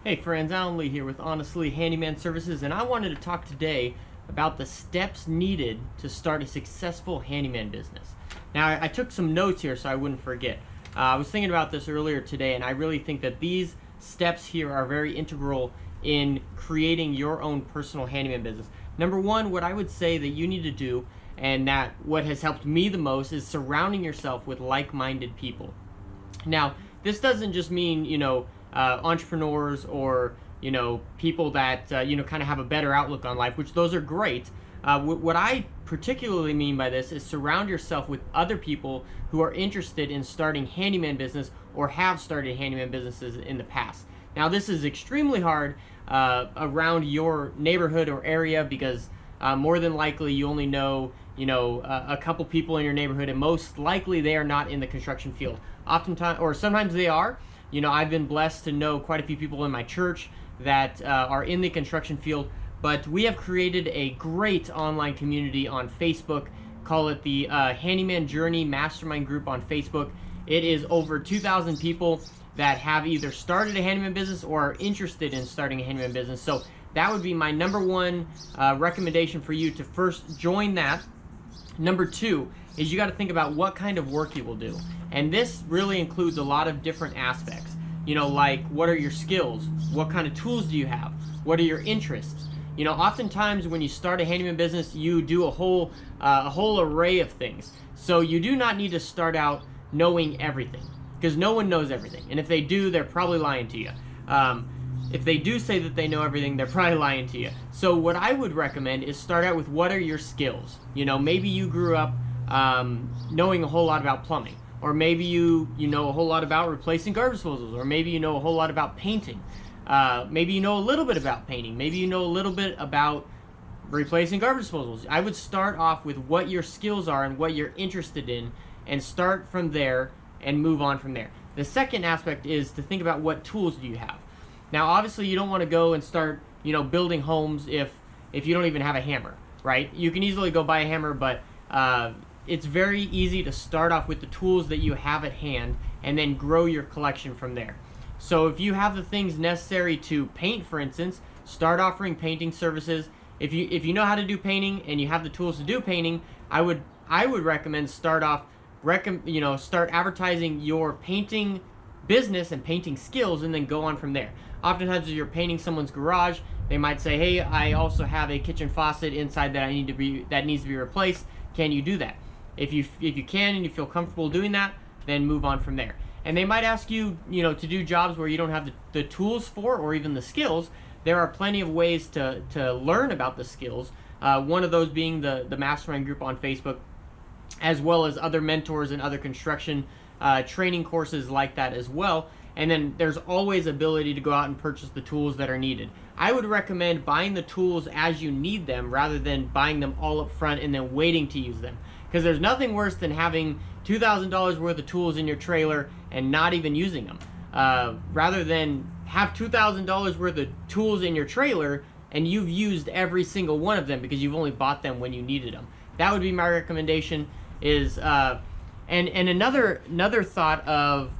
Hey friends, Alan Lee here with Honestly Handyman Services, and I wanted to talk today about the steps needed to start a successful handyman business. Now, I took some notes here so I wouldn't forget. I was thinking about this earlier today, and I really think that these steps here are very integral in creating your own personal handyman business. Number one, what I would say that you need to do, and that what has helped me the most, is surrounding yourself with like-minded people. Now, this doesn't just mean, entrepreneurs or, people that, kind of have a better outlook on life, which those are great. What I particularly mean by this is surround yourself with other people who are interested in starting handyman business or have started handyman businesses in the past. Now, this is extremely hard around your neighborhood or area because more than likely you only know, a couple people in your neighborhood, and most likely they are not in the construction field. Oftentimes, or sometimes they are. I've been blessed to know quite a few people in my church that are in the construction field, but we have created a great online community on Facebook. Call it the Handyman Journey Mastermind group on Facebook. It is over 2,000 people that have either started a handyman business or are interested in starting a handyman business. So that would be my number one recommendation for you to first join that. Number two is you got to think about what kind of work you will do. And this really includes a lot of different aspects. Like what are your skills? What kind of tools do you have? What are your interests? Oftentimes when you start a handyman business, you do a whole array of things. So you do not need to start out knowing everything, because no one knows everything. And if they do, they're probably lying to you. If they do say that they know everything, they're probably lying to you. So what I would recommend is start out with what are your skills. Maybe you grew up knowing a whole lot about plumbing, or maybe you know a whole lot about replacing garbage disposals, or maybe you know a whole lot about painting. Maybe you know a little bit about painting. Maybe you know a little bit about replacing garbage disposals. I would start off with what your skills are and what you're interested in, and start from there and move on from there. The second aspect is to think about what tools do you have. Now, obviously, you don't want to go and start, building homes if you don't even have a hammer, right? You can easily go buy a hammer, but it's very easy to start off with the tools that you have at hand and then grow your collection from there. So if you have the things necessary to paint, for instance, start offering painting services. If you know how to do painting and you have the tools to do painting, I would recommend start advertising your painting business and painting skills, and then go on from there. Oftentimes, if you're painting someone's garage, they might say, "Hey, I also have a kitchen faucet inside that needs to be replaced. Can you do that?" If you can and you feel comfortable doing that, then move on from there. And they might ask you, to do jobs where you don't have the tools for, or even the skills. There are plenty of ways to learn about the skills. One of those being the Mastermind group on Facebook, as well as other mentors and other construction training courses like that as well. And then there's always ability to go out and purchase the tools that are needed. I would recommend buying the tools as you need them rather than buying them all up front and then waiting to use them. Because there's nothing worse than having $2,000 worth of tools in your trailer and not even using them. Rather than have $2,000 worth of tools in your trailer and you've used every single one of them because you've only bought them when you needed them. That would be my recommendation. And another thought of,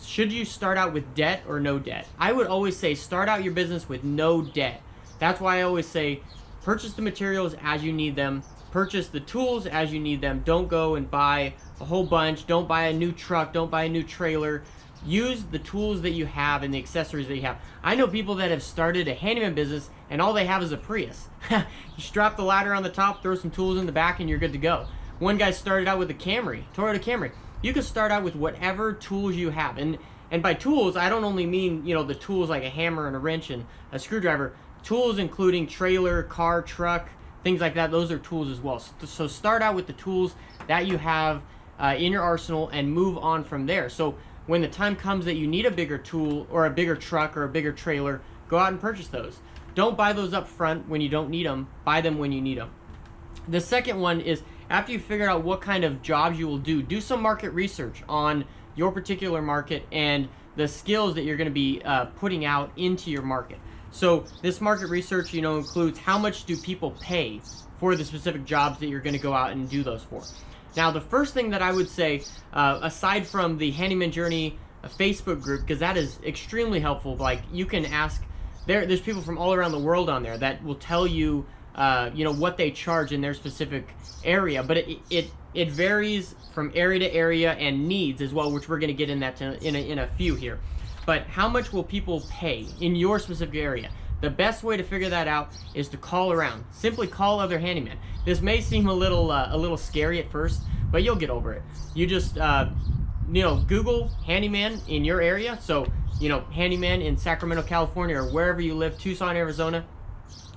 should you start out with debt or no debt? I would always say start out your business with no debt. That's why I always say purchase the materials as you need them. Purchase the tools as you need them. Don't go and buy a whole bunch. Don't buy a new truck. Don't buy a new trailer. Use the tools that you have and the accessories that you have. I know people that have started a handyman business and all they have is a Prius. You strap the ladder on the top, throw some tools in the back, and you're good to go. One guy started out with a Toyota Camry. You can start out with whatever tools you have. And by tools, I don't only mean, the tools like a hammer and a wrench and a screwdriver. Tools including trailer, car, truck, things like that. Those are tools as well. So start out with the tools that you have in your arsenal and move on from there. So when the time comes that you need a bigger tool or a bigger truck or a bigger trailer, go out and purchase those. Don't buy those up front when you don't need them. Buy them when you need them. The second one is, after you figure out what kind of jobs you will do some market research on your particular market and the skills that you're going to be putting out into your market. So this market research, includes how much do people pay for the specific jobs that you're going to go out and do those for. Now, the first thing that I would say, aside from the Handyman Journey a Facebook group, because that is extremely helpful. Like, you can ask, there's people from all around the world on there that will tell you, what they charge in their specific area, but it varies from area to area and needs as well, which we're going to get in that in a few here. But how much will people pay in your specific area? The best way to figure that out is to call around. Simply call other handymen. This may seem a little scary at first, but you'll get over it. You just Google handyman in your area. So handyman in Sacramento, California, or wherever you live, Tucson, Arizona,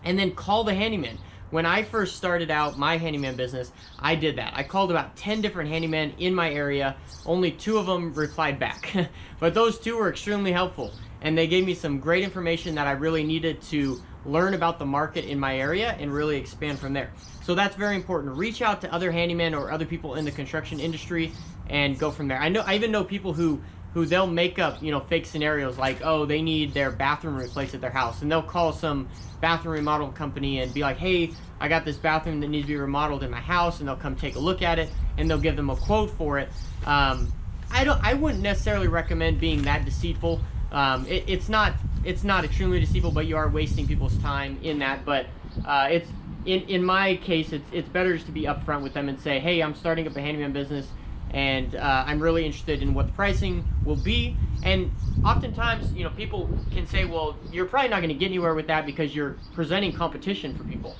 and then call the handyman. When I first started out my handyman business, I did that. I called about 10 different handymen in my area. Only 2 of them replied back. But those 2 were extremely helpful, and they gave me some great information that I really needed to learn about the market in my area and really expand from there. So that's very important. Reach out to other handymen or other people in the construction industry and go from there. I even know people who they'll make up, fake scenarios like, oh, they need their bathroom replaced at their house, and they'll call some bathroom remodel company and be like, hey, I got this bathroom that needs to be remodeled in my house, and they'll come take a look at it, and they'll give them a quote for it. I wouldn't necessarily recommend being that deceitful. It's not extremely deceitful, but you are wasting people's time in that. But it's in my case, it's better just to be upfront with them and say, hey, I'm starting up a handyman business, and I'm really interested in what the pricing will be. And oftentimes, people can say, well, you're probably not going to get anywhere with that because you're presenting competition for people.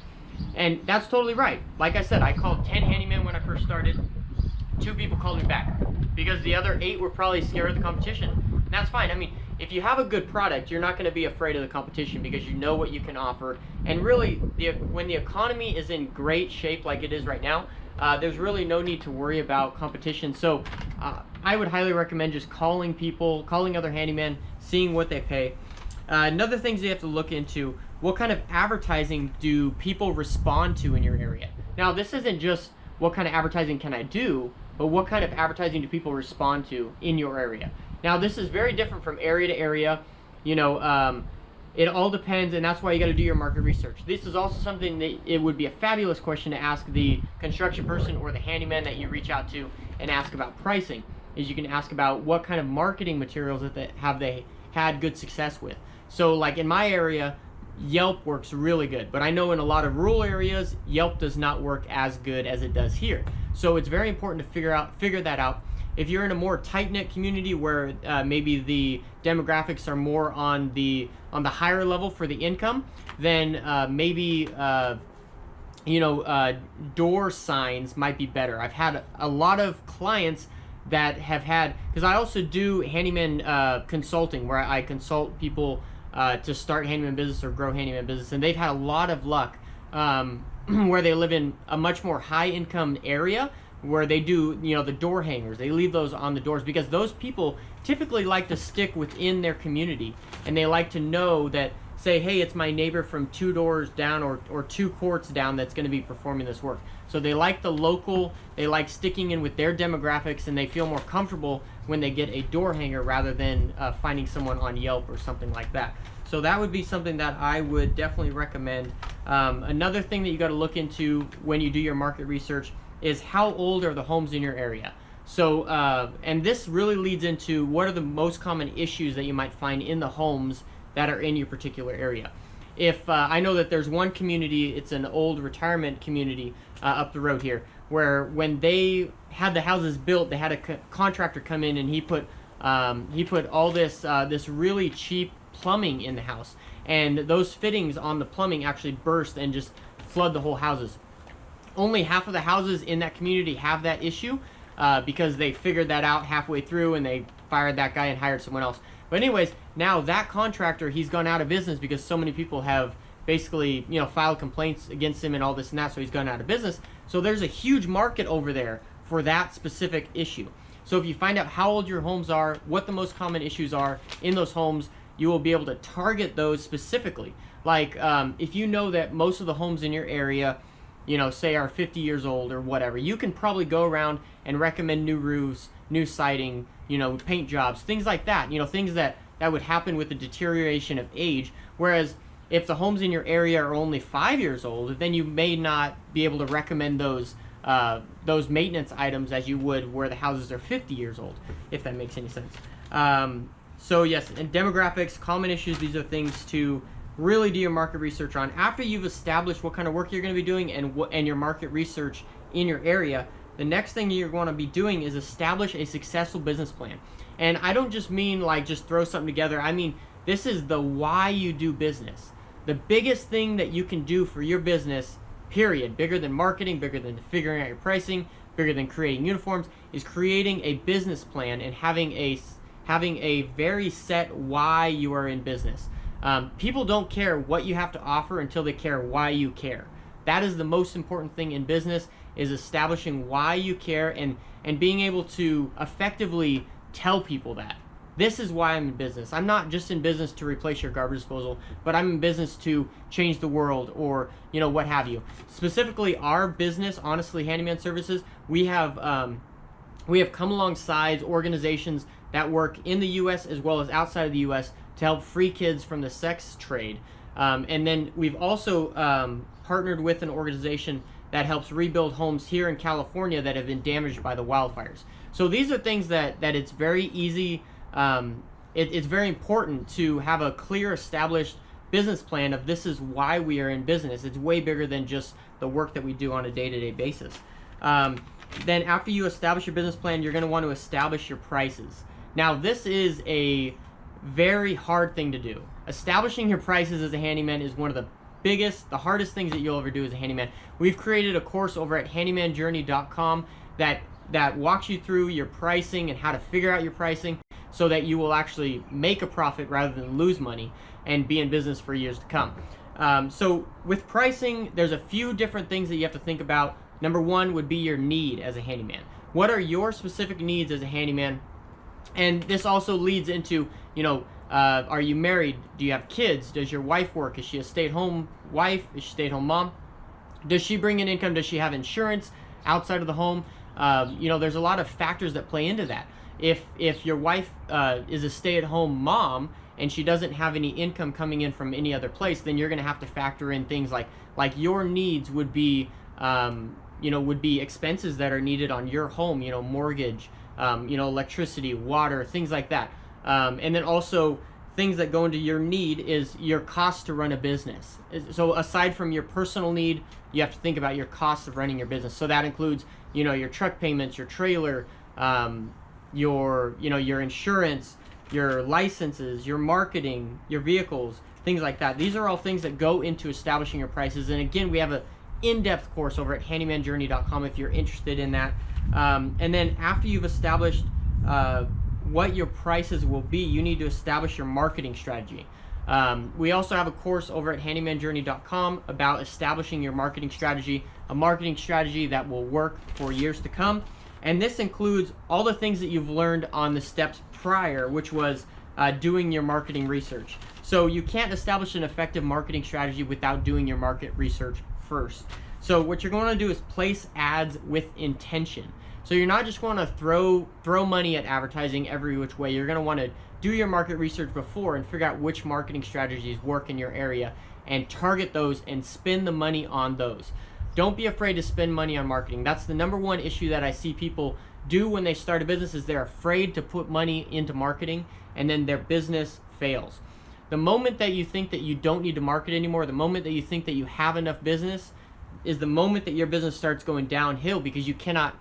And that's totally right. Like I said, I called 10 handymen when I first started. 2 people called me back because the other 8 were probably scared of the competition. And that's fine. I mean, if you have a good product, you're not going to be afraid of the competition because you know what you can offer. And really, when the economy is in great shape like it is right now, there's really no need to worry about competition. So I would highly recommend just calling people, calling other handymen, seeing what they pay. Another thing you have to look into, what kind of advertising do people respond to in your area? Now, this isn't just what kind of advertising can I do, but what kind of advertising do people respond to in your area? Now, this is very different from area to area. It all depends, and that's why you got to do your market research. This is also something that it would be a fabulous question to ask the construction person or the handyman that you reach out to and ask about pricing. Is you can ask about what kind of marketing materials that they had good success with. So, like in my area, Yelp works really good, but I know in a lot of rural areas, Yelp does not work as good as it does here. So it's very important to figure that out. If you're in a more tight-knit community where maybe the demographics are more on the higher level for the income, then maybe door signs might be better. I've had a lot of clients that have had, because I also do handyman consulting, where I consult people to start handyman business or grow handyman business, and they've had a lot of luck where they live in a much more high-income area, where they do, the door hangers. They leave those on the doors because those people typically like to stick within their community, and they like to know that, say, hey, it's my neighbor from 2 doors down or 2 courts down that's going to be performing this work. So they like the local, they like sticking in with their demographics, and they feel more comfortable when they get a door hanger rather than finding someone on Yelp or something like that. So that would be something that I would definitely recommend. Another thing that you got to look into when you do your market research is how old are the homes in your area. So, and this really leads into what are the most common issues that you might find in the homes that are in your particular area. If I know that there's one community, it's an old retirement community up the road here, where when they had the houses built, they had a contractor come in and he put all this really cheap plumbing in the house, and those fittings on the plumbing actually burst and just flood the whole houses. Only half of the houses in that community have that issue because they figured that out halfway through and they fired that guy and hired someone else. But anyways, now that contractor, he's gone out of business because so many people have basically, filed complaints against him and all this and that, so he's gone out of business. So there's a huge market over there for that specific issue. So if you find out how old your homes are, what the most common issues are in those homes, you will be able to target those specifically. Like if you know that most of the homes in your area, say are 50 years old or whatever, you can probably go around and recommend new roofs, new siding, paint jobs, things like that, things that would happen with the deterioration of age. Whereas if the homes in your area are only 5 years old, then you may not be able to recommend those maintenance items as you would where the houses are 50 years old, if that makes any sense. So yes, and demographics, common issues, these are things to really do your market research on. After you've established what kind of work you're going to be doing and your market research in your area, the next thing you're going to be doing is establish a successful business plan. And I don't just mean like just throw something together. I mean, this is the why you do business. The biggest thing that you can do for your business, period, bigger than marketing, bigger than figuring out your pricing, bigger than creating uniforms, is creating a business plan and having a very set why you are in business. People don't care what you have to offer until they care why you care. That is the most important thing in business, is establishing why you care and being able to effectively tell people that. This is why I'm in business. I'm not just in business to replace your garbage disposal, but I'm in business to change the world, or what have you. Specifically, our business, Honestly Handyman Services, we have come alongside organizations that work in the U.S. as well as outside of the U.S. to help free kids from the sex trade. And then we've also partnered with an organization that helps rebuild homes here in California that have been damaged by the wildfires. So these are things that it's very easy. It's very important to have a clear, established business plan of this is why we are in business. It's way bigger than just the work that we do on a day-to-day basis. Then after you establish your business plan, you're going to want to establish your prices. Now, this is a very hard thing to do. Establishing your prices as a handyman is one of the hardest things that you'll ever do as a handyman. We've created a course over at handymanjourney.com that walks you through your pricing and how to figure out your pricing so that you will actually make a profit rather than lose money and be in business for years to come. So with pricing, there's a few different things that you have to think about. Number one would be your need as a handyman. What are your specific needs as a handyman? And this also leads into, are you married? Do you have kids? Does your wife work? Is she a stay-at-home wife? Is she a stay-at-home mom? Does she bring in income? Does she have insurance outside of the home? There's a lot of factors that play into that. If your wife is a stay-at-home mom and she doesn't have any income coming in from any other place, then you're going to have to factor in things like your needs would be expenses that are needed on your home, mortgage, electricity, water, things like that. And then also things that go into your need is your cost to run a business. So aside from your personal need, you have to think about your costs of running your business. So that includes, your truck payments, your trailer, your insurance, your licenses, your marketing, your vehicles, things like that. These are all things that go into establishing your prices. And again, we have an in-depth course over at handymanjourney.com if you're interested in that. And then after you've established what your prices will be, you need to establish your marketing strategy. We also have a course over at handymanjourney.com about establishing your marketing strategy, a marketing strategy that will work for years to come. And this includes all the things that you've learned on the steps prior, which was doing your marketing research. So you can't establish an effective marketing strategy without doing your market research first. So what you're going to do is place ads with intention. So you're not just going to throw money at advertising every which way. You're going to want to do your market research before and figure out which marketing strategies work in your area and target those and spend the money on those. Don't be afraid to spend money on marketing. That's the number one issue that I see people do when they start a business, is they're afraid to put money into marketing and then their business fails. The moment that you think that you don't need to market anymore, the moment that you think that you have enough business, is the moment that your business starts going downhill because you cannot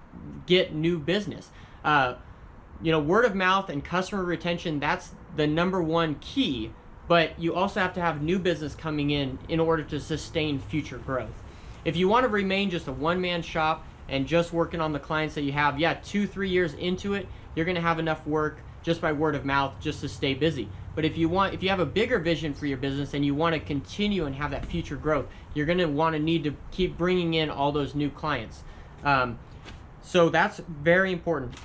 get new business. Word of mouth and customer retention, that's the number one key, but you also have to have new business coming in order to sustain future growth. If you want to remain just a one-man shop and just working on the clients that you have, 2-3 years into it, you're going to have enough work just by word of mouth just to stay busy. But if you have a bigger vision for your business and you want to continue and have that future growth, you're going to need to keep bringing in all those new clients. So that's very important.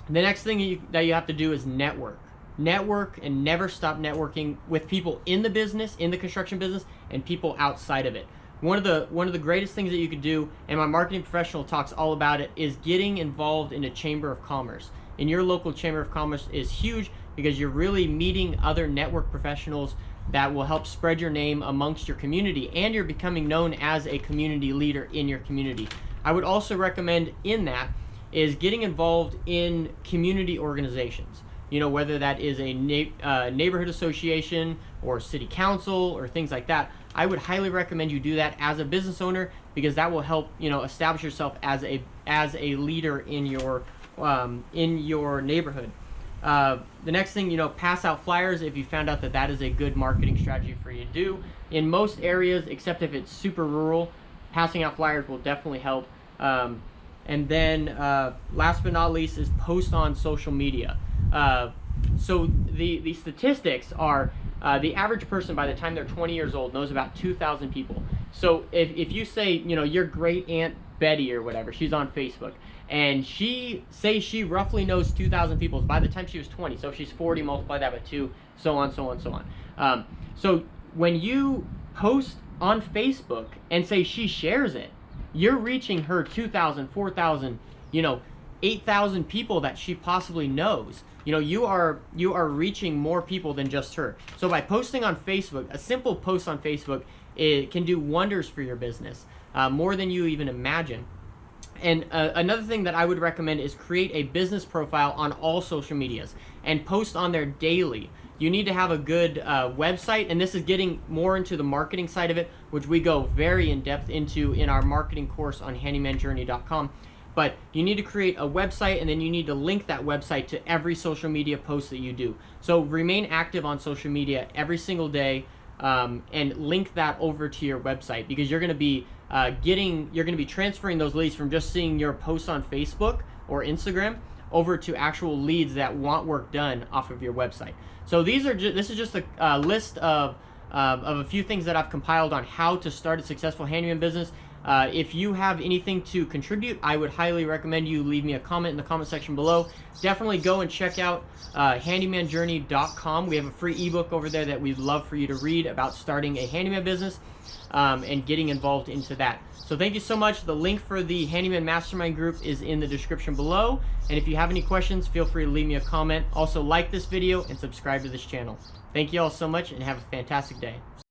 The next thing that you have to do is network. Network and never stop networking with people in the business, in the construction business, and people outside of it. One of the greatest things that you could do, and my marketing professional talks all about it, is getting involved in a chamber of commerce. And your local chamber of commerce is huge because you're really meeting other network professionals that will help spread your name amongst your community, and you're becoming known as a community leader in your community. I would also recommend in that is getting involved in community organizations. whether that is a neighborhood association or city council or things like that. I would highly recommend you do that as a business owner, because that will help establish yourself as a leader in your neighborhood. The next thing, pass out flyers if you found out that is a good marketing strategy for you to do. In most areas, except if it's super rural, passing out flyers will definitely help. And then last but not least is post on social media. So the statistics are the average person by the time they're 20 years old knows about 2,000 people. So if you say, your great aunt Betty or whatever, she's on Facebook, and she roughly knows 2,000 people by the time she was 20. So if she's 40, multiply that by 2, so on, so on, so on. So when you post on Facebook and say she shares it, you're reaching her 2,000, 4,000, 8,000 people that she possibly knows. You are reaching more people than just her. So by posting on Facebook, a simple post on Facebook, it can do wonders for your business, more than you even imagine. And another thing that I would recommend is create a business profile on all social medias and post on there daily. You need to have a good website, and this is getting more into the marketing side of it, which we go very in depth into in our marketing course on handymanjourney.com. But you need to create a website, and then you need to link that website to every social media post that you do. So remain active on social media every single day, and link that over to your website, because you're going to be transferring those leads from just seeing your posts on Facebook or Instagram over to actual leads that want work done off of your website. So this is just a list of a few things that I've compiled on how to start a successful handyman business. If you have anything to contribute, I would highly recommend you leave me a comment in the comment section below. Definitely go and check out handymanjourney.com. We have a free ebook over there that we'd love for you to read about starting a handyman business and getting involved into that. So thank you so much. The link for the Handyman Mastermind group is in the description below. And if you have any questions, feel free to leave me a comment. Also, like this video and subscribe to this channel. Thank you all so much, and have a fantastic day.